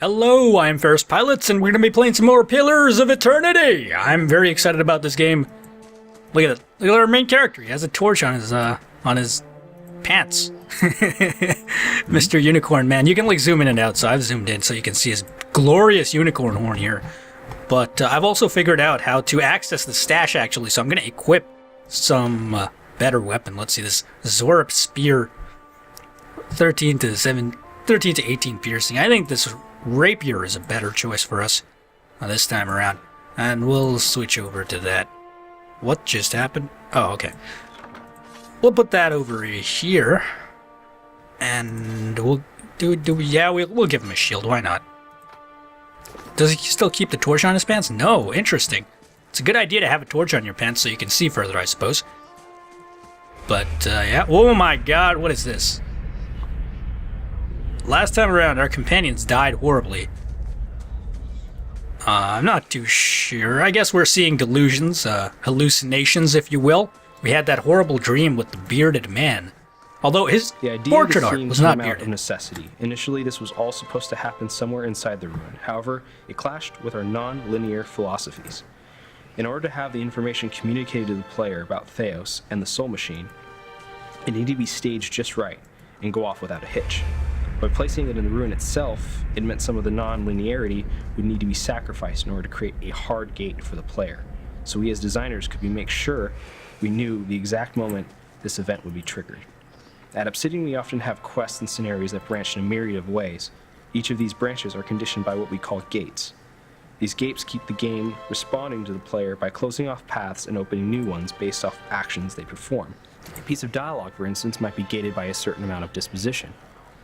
Hello, I'm FerrousPilot, and we're going to be playing some more Pillars of Eternity! I'm very excited about this game. Look at it. Look at our main character. He has a torch on his pants. Mr. Unicorn Man. You can like zoom in and out, so I've zoomed in so you can see his glorious unicorn horn here. But I've also figured out how to access the stash actually, so I'm going to equip some better weapon. Let's see, this Zorp Spear. 13 to 18 piercing. I think this rapier is a better choice for us this time around. And we'll switch over to that. What just happened? Oh, okay. We'll put that over here. And we'll we'll give him a shield. Why not? Does he still keep the torch on his pants? No. Interesting. It's a good idea to have a torch on your pants so you can see further, I suppose. But, yeah. Oh my god, what is this? Last time around, our companions died horribly. I'm not too sure. I guess we're seeing delusions, hallucinations, if you will. We had that horrible dream with the bearded man. Although his portrait art was not bearded. Out of necessity. Initially, this was all supposed to happen somewhere inside the ruin. However, it clashed with our non-linear philosophies. In order to have the information communicated to the player about Theos and the Soul Machine, it needed to be staged just right and go off without a hitch. By placing it in the ruin itself, it meant some of the non-linearity would need to be sacrificed in order to create a hard gate for the player. So we as designers could make sure we knew the exact moment this event would be triggered. At Obsidian, we often have quests and scenarios that branch in a myriad of ways. Each of these branches are conditioned by what we call gates. These gates keep the game responding to the player by closing off paths and opening new ones based off actions they perform. A piece of dialogue, for instance, might be gated by a certain amount of disposition.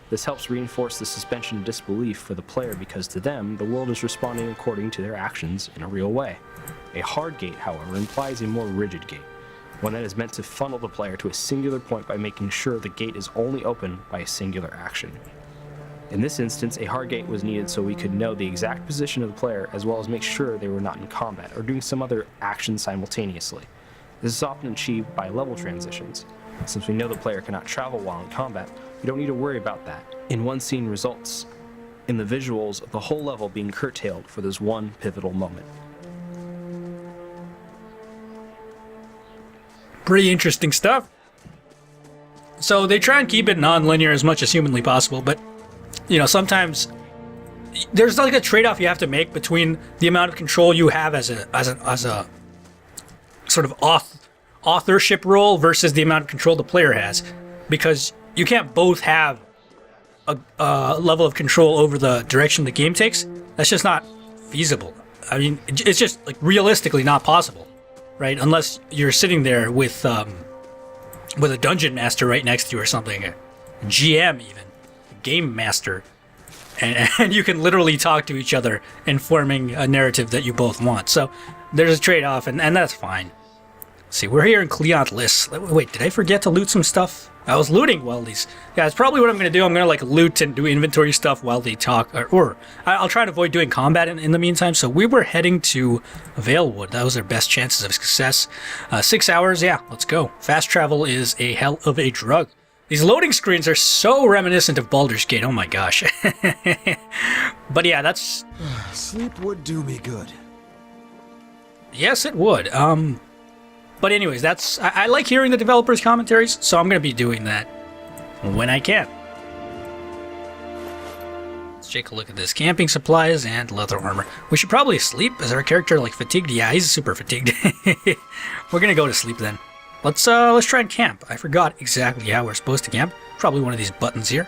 This helps reinforce the suspension of disbelief for the player because to them, the world is responding according to their actions in a real way. A hard gate, however, implies a more rigid gate, one that is meant to funnel the player to a singular point by making sure the gate is only open by a singular action. In this instance, a hard gate was needed so we could know the exact position of the player as well as make sure they were not in combat or doing some other action simultaneously. This is often achieved by level transitions. Since we know the player cannot travel while in combat, we don't need to worry about that. In one scene results in the visuals of the whole level being curtailed for this one pivotal moment. Pretty interesting stuff. So they try and keep it non-linear as much as humanly possible, but you know, sometimes there's like a trade-off you have to make between the amount of control you have as a sort of authorship role versus the amount of control the player has, because you can't both have a level of control over the direction the game takes. That's just not feasible. I mean, it's just like realistically not possible, right? Unless you're sitting there with a dungeon master right next to you or something, a GM even, a game master, and you can literally talk to each other, informing a narrative that you both want. So there's a trade-off, and that's fine. See, we're here in Cilant Lis. Wait, did I forget to loot some stuff? I was looting while these... Yeah, it's probably what I'm going to do. I'm going to, like, loot and do inventory stuff while they talk. Or I'll try to avoid doing combat in the meantime. So we were heading to Valewood. That was our best chances of success. 6 hours, yeah, let's go. Fast travel is a hell of a drug. These loading screens are so reminiscent of Baldur's Gate. Oh, my gosh. But, yeah, that's... Sleep would do me good. Yes, it would. But anyways, that's I like hearing the developers' commentaries, so I'm going to be doing that when I can. Let's take a look at this. Camping supplies and leather armor. We should probably sleep. Is our character like fatigued? Yeah, he's super fatigued. We're going to go to sleep then. Let's try and camp. I forgot exactly how we're supposed to camp. Probably one of these buttons here.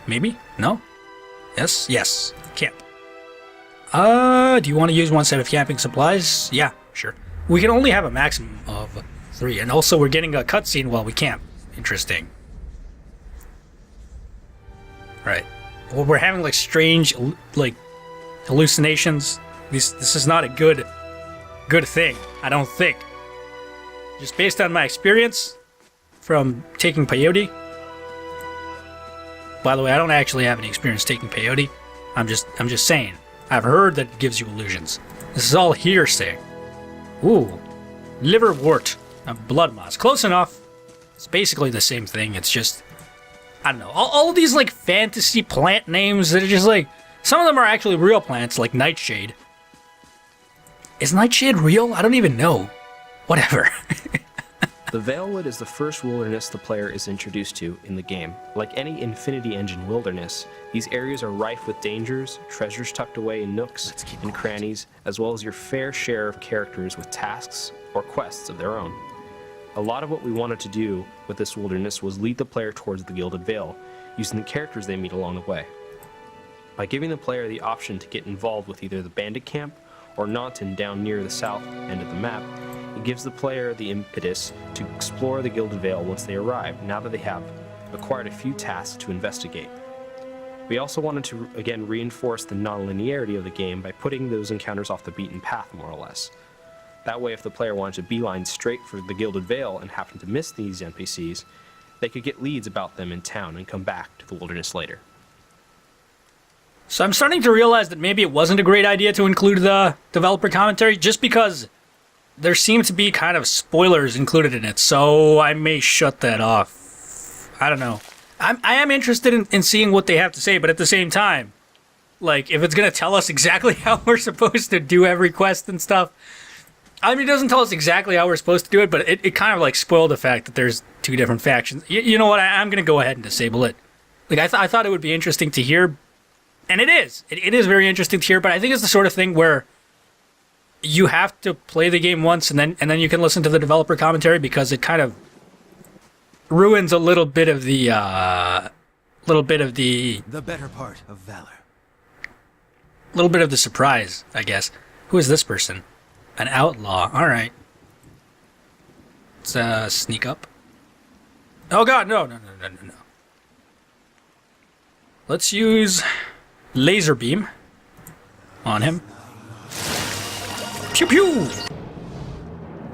Maybe? No? Yes? Yes. Camp. Do you want to use one set of camping supplies? Yeah, sure. We can only have a maximum of 3, and also we're getting a cutscene while we camp. Interesting. Right. Well, we're having like strange, like hallucinations. This is not a good thing. I don't think. Just based on my experience from taking peyote. By the way, I don't actually have any experience taking peyote. I'm just saying. I've heard that it gives you illusions. This is all hearsay. Ooh, liverwort, a blood moss. Close enough. It's basically the same thing. It's just, I don't know. All of these like fantasy plant names that are just like Some of them are actually real plants, like nightshade. Is nightshade real? I don't even know. Whatever. The Valewood is the first wilderness the player is introduced to in the game. Like any Infinity Engine wilderness, these areas are rife with dangers, treasures tucked away in nooks and crannies, as well as your fair share of characters with tasks or quests of their own. A lot of what we wanted to do with this wilderness was lead the player towards the Gilded Vale, using the characters they meet along the way. By giving the player the option to get involved with either the bandit camp or Naunton down near the south end of the map, it gives the player the impetus to explore the Gilded Vale once they arrive, now that they have acquired a few tasks to investigate. We also wanted to, again, reinforce the non-linearity of the game by putting those encounters off the beaten path, more or less. That way, if the player wanted to beeline straight for the Gilded Vale and happened to miss these NPCs, they could get leads about them in town and come back to the wilderness later. So I'm starting to realize that maybe it wasn't a great idea to include the developer commentary, just because there seem to be kind of spoilers included in it, so I may shut that off. I don't know. I am interested in seeing what they have to say, but at the same time, like, if it's going to tell us exactly how we're supposed to do every quest and stuff, I mean, it doesn't tell us exactly how we're supposed to do it, but it kind of, like, spoiled the fact that there's two different factions. You know what? I'm going to go ahead and disable it. Like, I thought it would be interesting to hear, and it is. It is very interesting to hear, but I think it's the sort of thing where you have to play the game once and then you can listen to the developer commentary, because it kind of ruins a little bit of the better part of valor. little bit of the surprise, I guess. Who is this person? An outlaw. All right. Let's sneak up. Oh god, no. Let's use laser beam on him. Pew pew!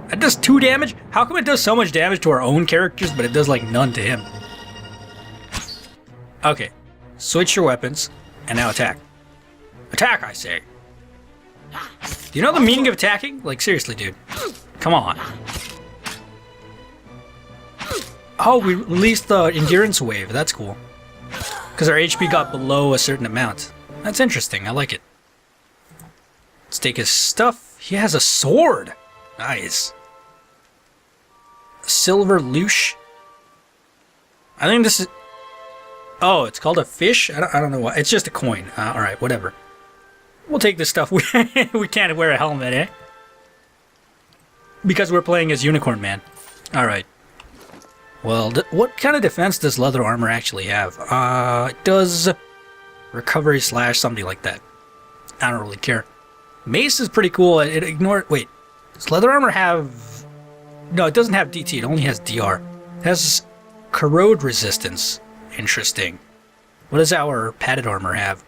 That does 2 damage? How come it does so much damage to our own characters, but it does like none to him? Okay. Switch your weapons, and now attack. Attack, I say. Do you know the meaning of attacking? Like, seriously, dude. Come on. Oh, we released the endurance wave. That's cool. Because our HP got below a certain amount. That's interesting. I like it. Let's take his stuff. He has a sword. Nice. Silver loosh. I think this is... Oh, it's called a fish? I don't know what. It's just a coin. Alright, whatever. We'll take this stuff. We can't wear a helmet, eh? Because we're playing as Unicorn Man. Alright. Well, what kind of defense does leather armor actually have? It does recovery / something like that. I don't really care. Mace is pretty cool. It ignores... Wait. Does leather armor have... No, it doesn't have DT. It only has DR. It has corrode resistance. Interesting. What does our padded armor have?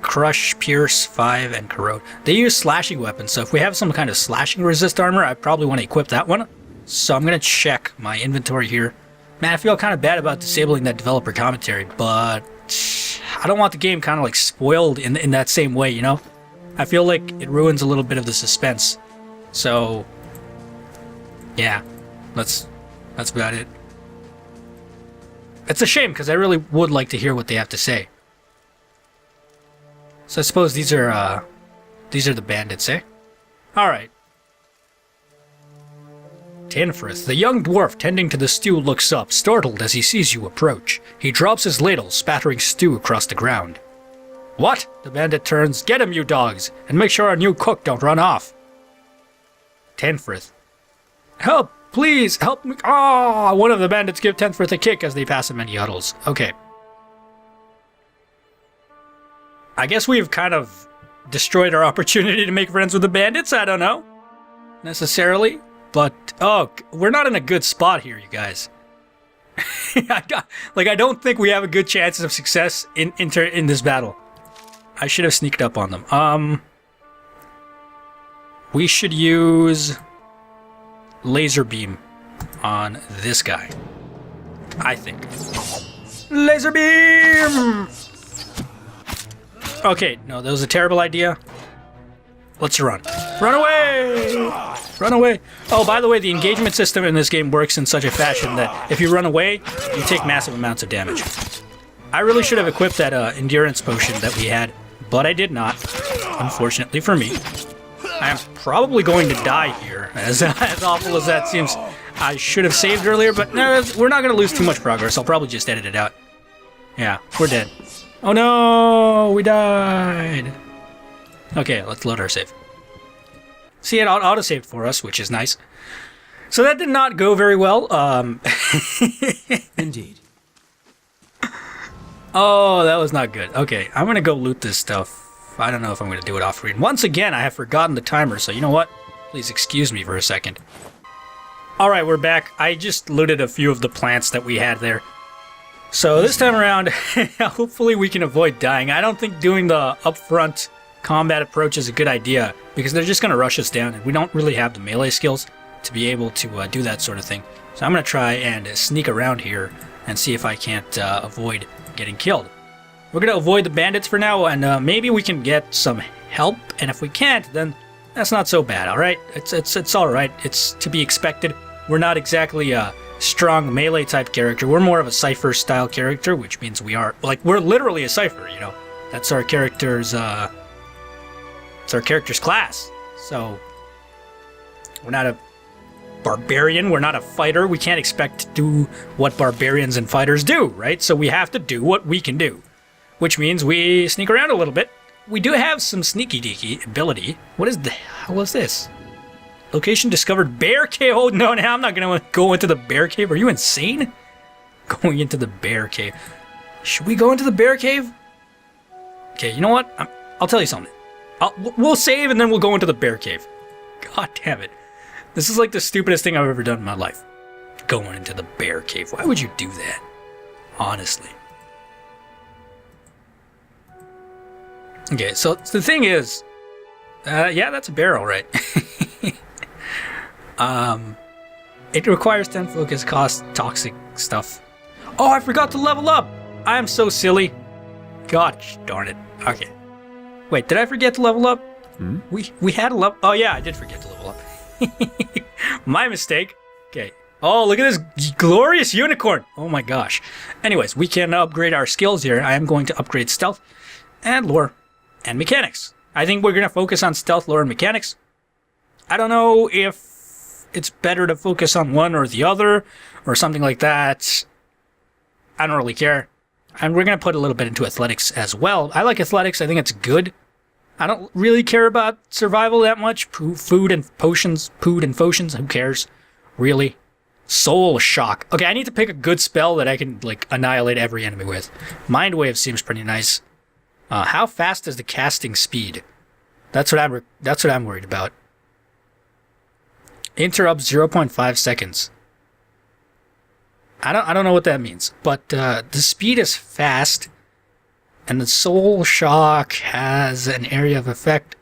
Crush, Pierce, 5, and Corrode. They use slashing weapons, so if we have some kind of slashing resist armor, I probably want to equip that one. So I'm going to check my inventory here. Man, I feel kind of bad about disabling that developer commentary, but I don't want the game kind of like spoiled in that same way, you know? I feel like it ruins a little bit of the suspense. So, yeah, that's about it. It's a shame, because I really would like to hear what they have to say. So I suppose these are the bandits, eh? Alright. Tenfrith, the young dwarf tending to the stew, looks up, startled as he sees you approach. He drops his ladle, spattering stew across the ground. What? The bandit turns. Get him, you dogs, and make sure our new cook don't run off. Tenfrith. Help! Please, help me! Ah! One of the bandits give Tenfrith a kick as they pass him and he huddles. Okay. I guess we've kind of destroyed our opportunity to make friends with the bandits. I don't know. Necessarily. But, oh, we're not in a good spot here, you guys. I don't think we have a good chances of success in this battle. I should have sneaked up on them. We should use laser beam on this guy. I think. Laser beam! Okay, no, that was a terrible idea. Let's run. Run away! Run away! Oh, by the way, the engagement system in this game works in such a fashion that if you run away, you take massive amounts of damage. I really should have equipped that endurance potion that we had, but I did not, unfortunately for me. I am probably going to die here, as awful as that seems. I should have saved earlier, but no, we're not going to lose too much progress. I'll probably just edit it out. Yeah, we're dead. Oh no, we died. Okay, let's load our save. See, it auto-saved for us, which is nice. So that did not go very well. Indeed. Oh, that was not good. Okay, I'm going to go loot this stuff. I don't know if I'm going to do it off-screen. Once again, I have forgotten the timer, so you know what? Please excuse me for a second. Alright, we're back. I just looted a few of the plants that we had there. So this time around, hopefully we can avoid dying. I don't think doing the upfront combat approach is a good idea, because they're just going to rush us down, and we don't really have the melee skills to be able to do that sort of thing. So I'm going to try and sneak around here and see if I can't avoid getting killed. We're going to avoid the bandits for now, and maybe we can get some help, and if we can't, then that's not so bad, alright? It's alright. It's to be expected. We're not exactly a strong melee type character. We're more of a Cypher style character, which means we are, like, we're literally a Cypher, you know? That's our character's, it's our character's class. So, we're not a barbarian, we're not a fighter. We can't expect to do what barbarians and fighters do, right? So we have to do what we can do, which means we sneak around a little bit. We do have some sneaky deaky ability. What is the hell is this? Location discovered, bear cave. Oh no, I'm not gonna go into the bear cave. Are you insane? Going into the bear cave. Should we go into the bear cave? Okay, you know what? I'll tell you something. We'll save and then we'll go into the bear cave. God damn it. This is like the stupidest thing I've ever done in my life. Going into the bear cave. Why would you do that? Honestly. Okay, so the thing is... yeah, that's a bear, alright. It requires 10 focus, cost toxic stuff. Oh, I forgot to level up! I am so silly. Gosh darn it. Okay. Wait, did I forget to level up? We had a level... Oh yeah, I did forget to level up. My mistake. Okay. Oh, look at this glorious unicorn. Oh my gosh. Anyways, we can upgrade our skills here. I am going to upgrade stealth and lore and mechanics. I think we're going to focus on stealth, lore, and mechanics. I don't know if it's better to focus on one or the other or something like that. I don't really care. And we're going to put a little bit into athletics as well. I like athletics. I think it's good. I don't really care about survival that much. Food and potions. Who cares? Really? Soul shock. Okay, I need to pick a good spell that I can, like, annihilate every enemy with. Mind wave seems pretty nice. How fast is the casting speed? That's what I'm worried about. Interrupt 0.5 seconds. I don't know what that means, but the speed is fast. And the soul shock has an area of effect.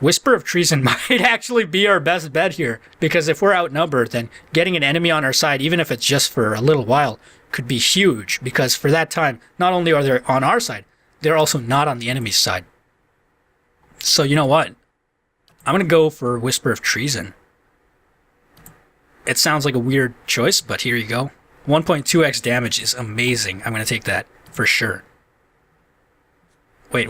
Whisper of Treason might actually be our best bet here, because if we're outnumbered, then getting an enemy on our side, even if it's just for a little while, could be huge, because for that time, not only are they on our side, they're also not on the enemy's side. So you know what? I'm going to go for Whisper of Treason. It sounds like a weird choice, but here you go. 1.2x damage is amazing. I'm going to take that. For sure. Wait.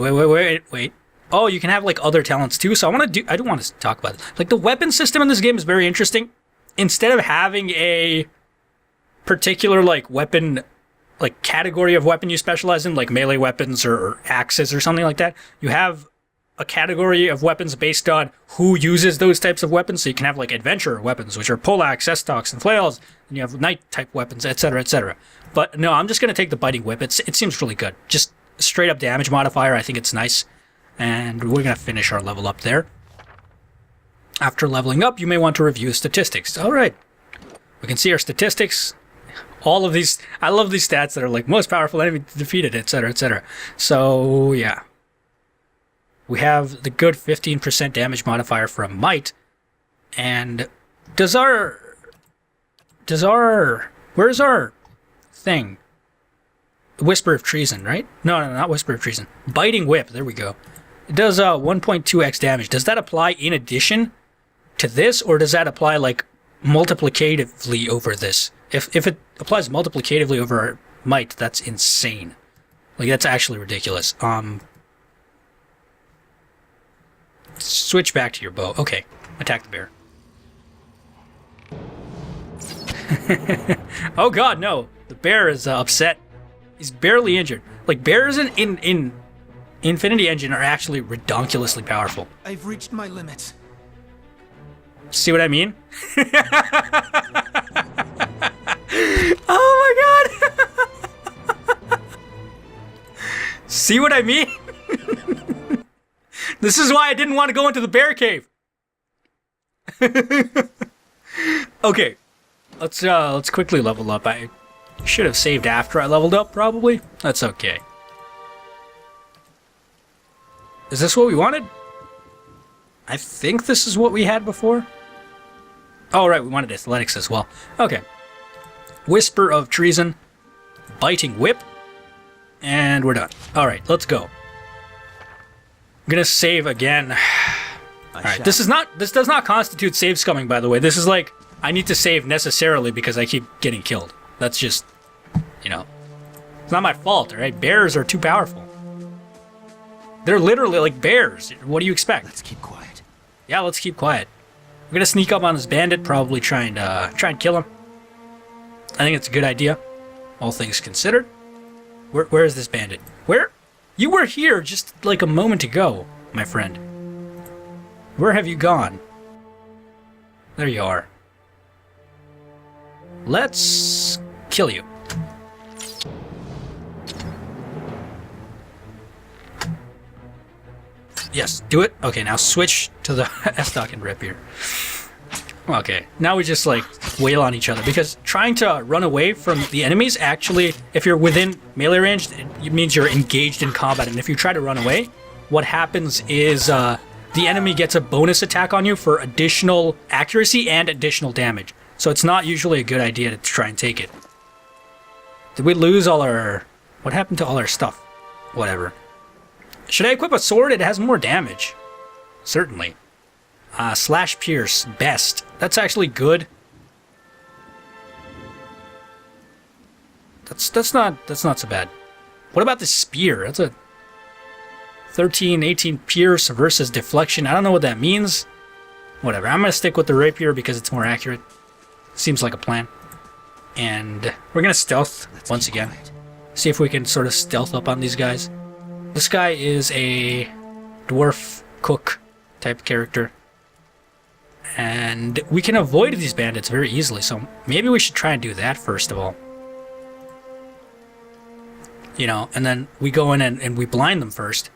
Oh, you can have like other talents too. So I do want to talk about it. Like the weapon system in this game is very interesting. Instead of having a particular like weapon, like category of weapon you specialize in, like melee weapons or axes or something like that, you have a category of weapons based on who uses those types of weapons. So you can have like adventure weapons, which are poleaxe, estocs, and flails, and you have knight type weapons, etc., etc. But no, I'm just gonna take the biting whip. It seems really good. Just straight up damage modifier. I think it's nice, and we're gonna finish our level up there. After leveling up, you may want to review statistics. All right, we can see our statistics. All of these, I love these stats that are like most powerful enemy defeated, etc., etc. So yeah. We have the good 15% damage modifier from Might, and where's our thing? Whisper of Treason, right? No, not Whisper of Treason. Biting Whip, there we go. It does 1.2x damage. Does that apply in addition to this, or does that apply like multiplicatively over this? If it applies multiplicatively over might. That's insane. Like, that's actually ridiculous. Switch back to your bow. Okay, attack the bear. Oh god, no. The bear is upset. He's barely injured. Like, bears in Infinity Engine are actually redonkulously powerful. I've reached my limits. See what I mean? Oh my god! See what I mean? This is why I didn't want to go into the bear cave. Okay, let's quickly level up. I should have saved after I leveled up, probably. That's okay. Is this what we wanted? I think this is what we had before. Oh, right, we wanted athletics as well. Okay. Whisper of Treason, Biting Whip, and we're done. All right, let's go. I'm gonna save again. All right, this does not constitute save scumming, by the way. This is like, I need to save necessarily because I keep getting killed. That's just, you know, it's not my fault, all right? Bears are too powerful. They're literally like bears. What do you expect? Let's keep quiet. Yeah, let's keep quiet. We're gonna sneak up on this bandit, probably try and kill him. I think it's a good idea, all things considered. Where is this bandit? Where? You were here just like a moment ago, my friend. Where have you gone? There you are. Let's kill you. Yes, do it. Okay, now switch to the F-Stock and Rip here. Okay, now we just like wail on each other because trying to run away from the enemies, actually, if you're within melee range, it means you're engaged in combat. And if you try to run away, what happens is the enemy gets a bonus attack on you for additional accuracy and additional damage. So it's not usually a good idea to try and take it. Did we lose all our... What happened to all our stuff? Whatever. Should I equip a sword? It has more damage. Certainly. Slash Pierce, best. That's actually good. That's not so bad. What about the spear? That's a 13, 18 Pierce versus deflection. I don't know what that means. Whatever. I'm gonna stick with the rapier because it's more accurate. Seems like a plan. And we're gonna stealth once again. See if we can sort of stealth up on these guys. This guy is a dwarf cook type character. And we can avoid these bandits very easily, so maybe we should try and do that first of all. You know, and then we go in and we blind them first.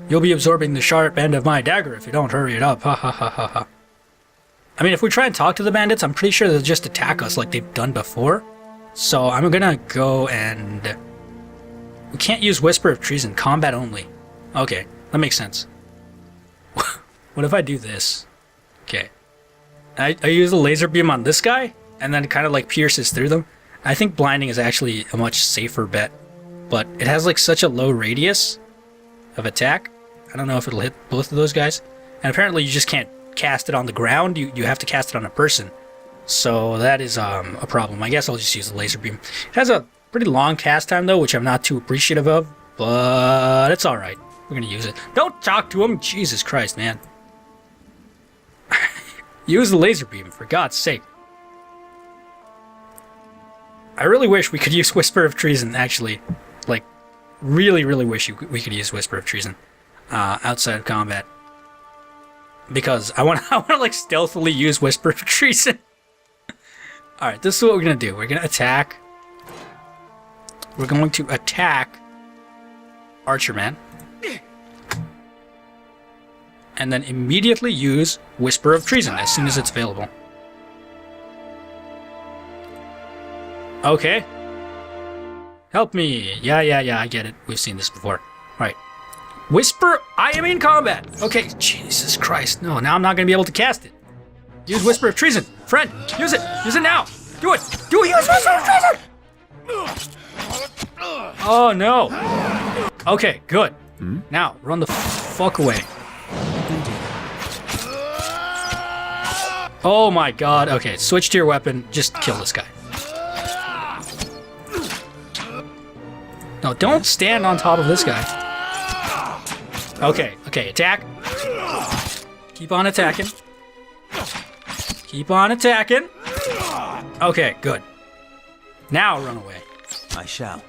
You'll be absorbing the sharp end of my dagger if you don't hurry it up. Ha ha ha ha ha. I mean, if we try and talk to the bandits, I'm pretty sure they'll just attack us like they've done before. So I'm gonna go and... We can't use Whisper of Treason, combat only. Okay, that makes sense. What if I do this? Okay. I use a laser beam on this guy, and then it kind of like pierces through them. I think blinding is actually a much safer bet. But it has like such a low radius of attack. I don't know if it'll hit both of those guys. And apparently you just can't cast it on the ground. You have to cast it on a person. So that is a problem. I guess I'll just use the laser beam. It has a pretty long cast time though, which I'm not too appreciative of. But it's alright. We're gonna use it. Don't talk to him! Jesus Christ, man. Use the laser beam, for God's sake. I really wish we could use Whisper of Treason, actually. Like, really, really wish we could use Whisper of Treason outside of combat. Because I want to like stealthily use Whisper of Treason. Alright, this is what we're going to do. We're going to attack. We're going to attack Archerman. And then immediately use Whisper of Treason as soon as it's available. Okay. Help me. Yeah, I get it. We've seen this before. Right. Whisper, I am in combat. Okay, Jesus Christ. No, now I'm not going to be able to cast it. Use Whisper of Treason. Friend, use it. Use it now. Do it. Use Whisper of Treason. Oh, no. Okay, good. Now, run the fuck away. Oh my god. Okay, switch to your weapon. Just kill this guy. No, don't stand on top of this guy. Okay, okay, attack. Keep on attacking. Keep on attacking. Okay, good. Now run away. I shall.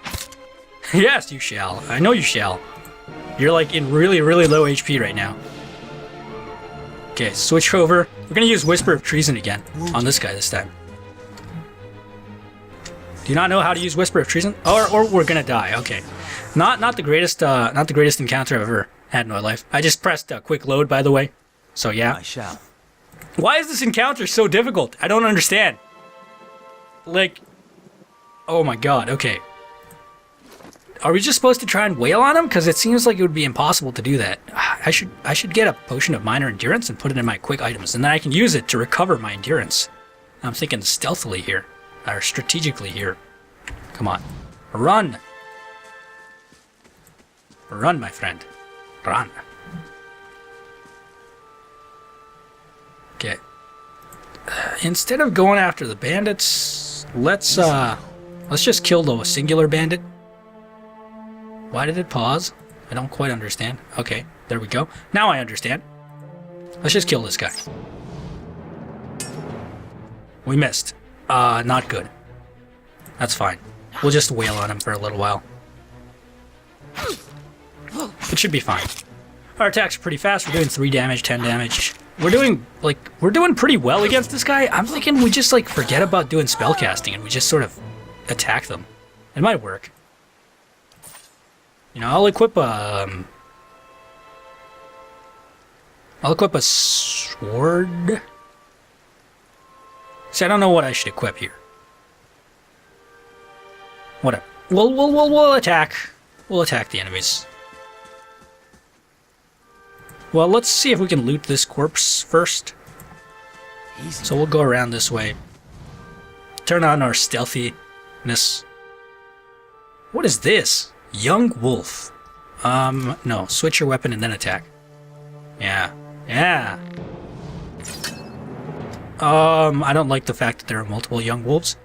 Yes, you shall. I know you shall. You're like in really, really low HP right now. Okay, switch over. We're gonna use Whisper of Treason again on this guy this time. Do you not know how to use Whisper of Treason? Or we're gonna die. Okay, not the greatest encounter I've ever had in my life. I just pressed quick load, by the way. So yeah. I shall. Why is this encounter so difficult? I don't understand. Like, oh my god. Okay. Are we just supposed to try and wail on him? Because it seems like it would be impossible to do that. I should get a potion of minor endurance and put it in my quick items, and then I can use it to recover my endurance. I'm thinking stealthily here, or strategically here. Come on, run, run, my friend, run. Okay. Instead of going after the bandits, let's just kill the singular bandit. Why did it pause? I don't quite understand. Okay, there we go. Now I understand. Let's just kill this guy. We missed. Not good. That's fine. We'll just wail on him for a little while. It should be fine. Our attacks are pretty fast. We're doing 3 damage, 10 damage. We're doing pretty well against this guy. I'm thinking we just like forget about doing spellcasting and we just sort of attack them. It might work. You know, I'll equip a sword. See, I don't know what I should equip here. Whatever. We'll attack. We'll attack the enemies. Well, let's see if we can loot this corpse first. Easy. So we'll go around this way. Turn on our stealthiness. What is this? Young wolf. No. Switch your weapon and then attack. Yeah. Yeah. I don't like the fact that there are multiple young wolves.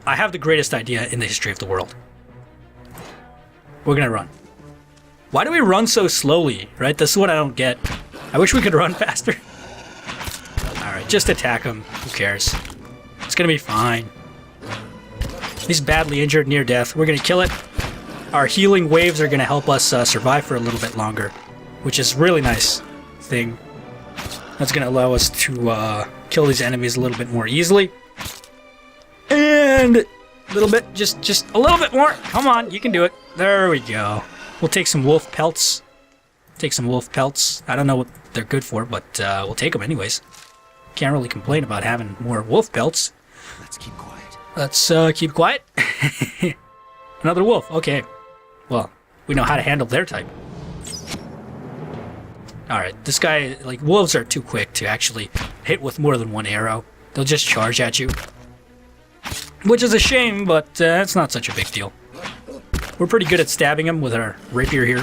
I have the greatest idea in the history of the world. We're gonna run. Why do we run so slowly, right? This is what I don't get. I wish we could run faster. Alright, just attack him. Who cares? It's gonna be fine. He's badly injured, near death. We're gonna kill it. Our healing waves are gonna help us survive for a little bit longer, which is a really nice thing. That's gonna allow us to kill these enemies a little bit more easily. And a little bit, just a little bit more. Come on, you can do it. There we go. We'll take some wolf pelts. Take some wolf pelts. I don't know what they're good for, but we'll take them anyways. Can't really complain about having more wolf pelts. Let's keep quiet. Let's keep quiet. Another wolf. Okay. Well, we know how to handle their type. Alright, this guy, like, wolves are too quick to actually hit with more than one arrow. They'll just charge at you. Which is a shame, but it's not such a big deal. We're pretty good at stabbing them with our rapier here.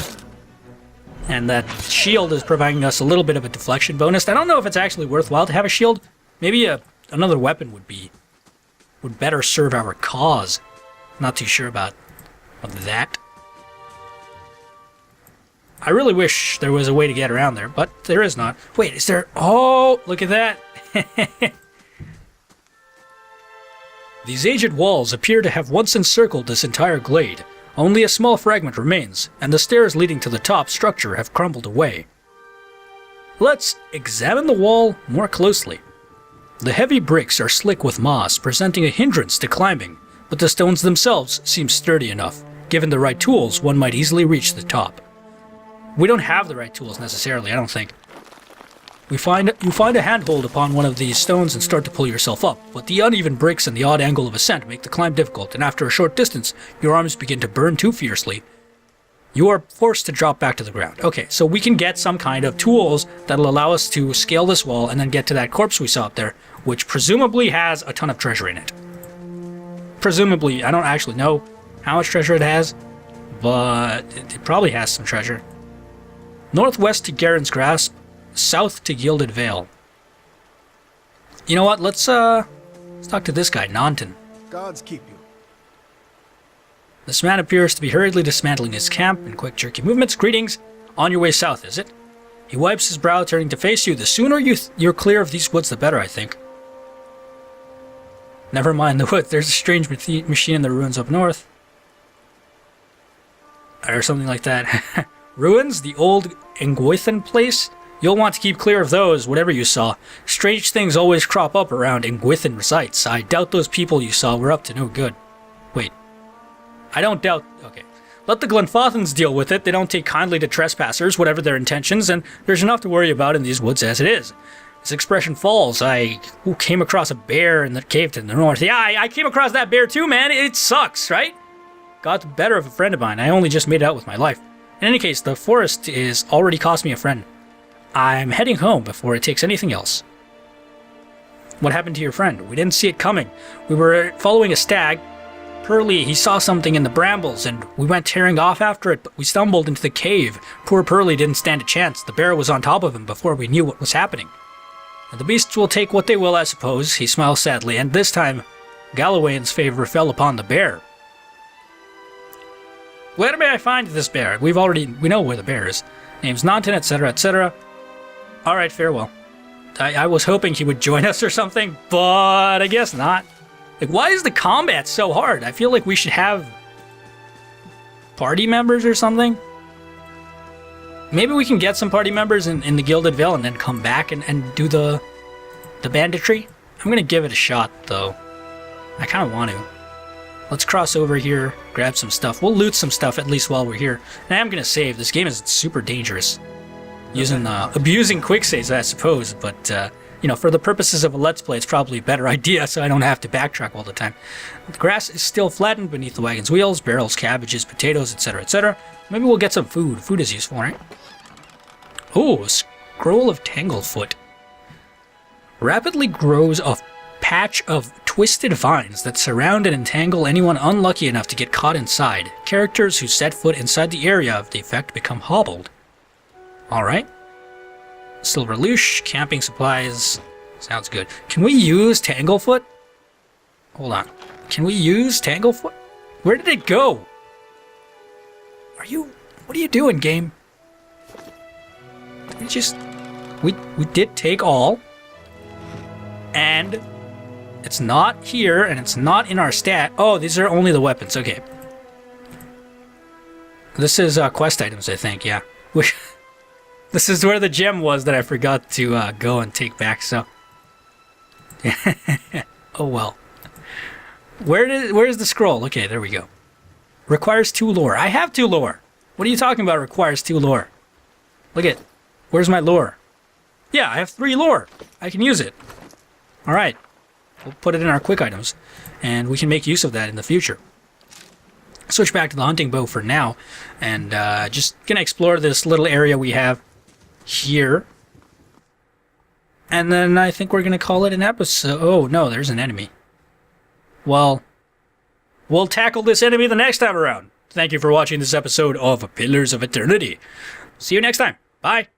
And that shield is providing us a little bit of a deflection bonus. I don't know if it's actually worthwhile to have a shield. Maybe another weapon would better serve our cause. Not too sure about that. I really wish there was a way to get around there, but there is not. Wait, is there... Oh, look at that! These aged walls appear to have once encircled this entire glade. Only a small fragment remains, and the stairs leading to the top structure have crumbled away. Let's examine the wall more closely. The heavy bricks are slick with moss, presenting a hindrance to climbing, but the stones themselves seem sturdy enough. Given the right tools, one might easily reach the top. We don't have the right tools necessarily, I don't think. You find a handhold upon one of these stones and start to pull yourself up, but the uneven bricks and the odd angle of ascent make the climb difficult, and after a short distance, your arms begin to burn too fiercely. You are forced to drop back to the ground. Okay, so we can get some kind of tools that'll allow us to scale this wall and then get to that corpse we saw up there, which presumably has a ton of treasure in it. Presumably, I don't actually know how much treasure it has, but it probably has some treasure. Northwest to Garen's Grasp, south to Gilded Vale. You know what? Let's talk to this guy, Nanton. Gods keep you. This man appears to be hurriedly dismantling his camp in quick, jerky movements. Greetings. On your way south, is it? He wipes his brow, turning to face you. The sooner you're clear of these woods, the better, I think. Never mind the woods. There's a strange machine in the ruins up north. Or something like that. Ruins? The old Engwithan place? You'll want to keep clear of those, whatever you saw. Strange things always crop up around Engwithan sites. I doubt those people you saw were up to no good. Wait. I don't doubt... Okay. Let the Glenfothans deal with it. They don't take kindly to trespassers, whatever their intentions, and there's enough to worry about in these woods as it is. His expression falls. I came across a bear in the cave to the north. Yeah, I came across that bear too, man. It sucks, right? Got the better of a friend of mine. I only just made it out with my life. In any case, the forest is already cost me a friend. I'm heading home before it takes anything else. What happened to your friend? We didn't see it coming. We were following a stag. Pearly, he saw something in the brambles, and we went tearing off after it, but we stumbled into the cave. Poor Pearly didn't stand a chance. The bear was on top of him before we knew what was happening. And the beasts will take what they will, I suppose. He smiles sadly, and this time, Galloway's favor fell upon the bear. Where may I find this bear? We know where the bear is. Name's Nanton, etc., etc. Alright, farewell. I was hoping he would join us or something, but I guess not. Like, why is the combat so hard? I feel like we should have party members or something. Maybe we can get some party members in the Gilded Vale and then come back and do the banditry. I'm going to give it a shot, though. I kind of want to. Let's cross over here, grab some stuff. We'll loot some stuff at least while we're here. And I am going to save. This game is super dangerous. Abusing quick saves, I suppose, but... you know, for the purposes of a Let's Play, it's probably a better idea, so I don't have to backtrack all the time. The grass is still flattened beneath the wagon's wheels, barrels, cabbages, potatoes, etc., etc. Maybe we'll get some food. Food is useful, right? Oh, a scroll of Tanglefoot. Rapidly grows a patch of twisted vines that surround and entangle anyone unlucky enough to get caught inside. Characters who set foot inside the area of the effect become hobbled. Alright. Silver Loosh, camping supplies. Sounds good. Can we use Tanglefoot? Hold on. Can we use Tanglefoot? Where did it go? What are you doing, game? We did take all. And it's not here, and it's not in our stat. Oh, these are only the weapons. Okay. This is quest items, I think, yeah. This is where the gem was that I forgot to go and take back, so... Oh well. Where's the scroll? Okay, there we go. Requires 2 lore. I have 2 lore! What are you talking about requires 2 lore? Look at... Where's my lore? Yeah, I have 3 lore! I can use it. Alright. We'll put it in our quick items, and we can make use of that in the future. Switch back to the hunting bow for now, and just gonna explore this little area we have here. And then I think we're going to call it an episode. Oh, no, there's an enemy. Well, we'll tackle this enemy the next time around. Thank you for watching this episode of Pillars of Eternity. See you next time. Bye.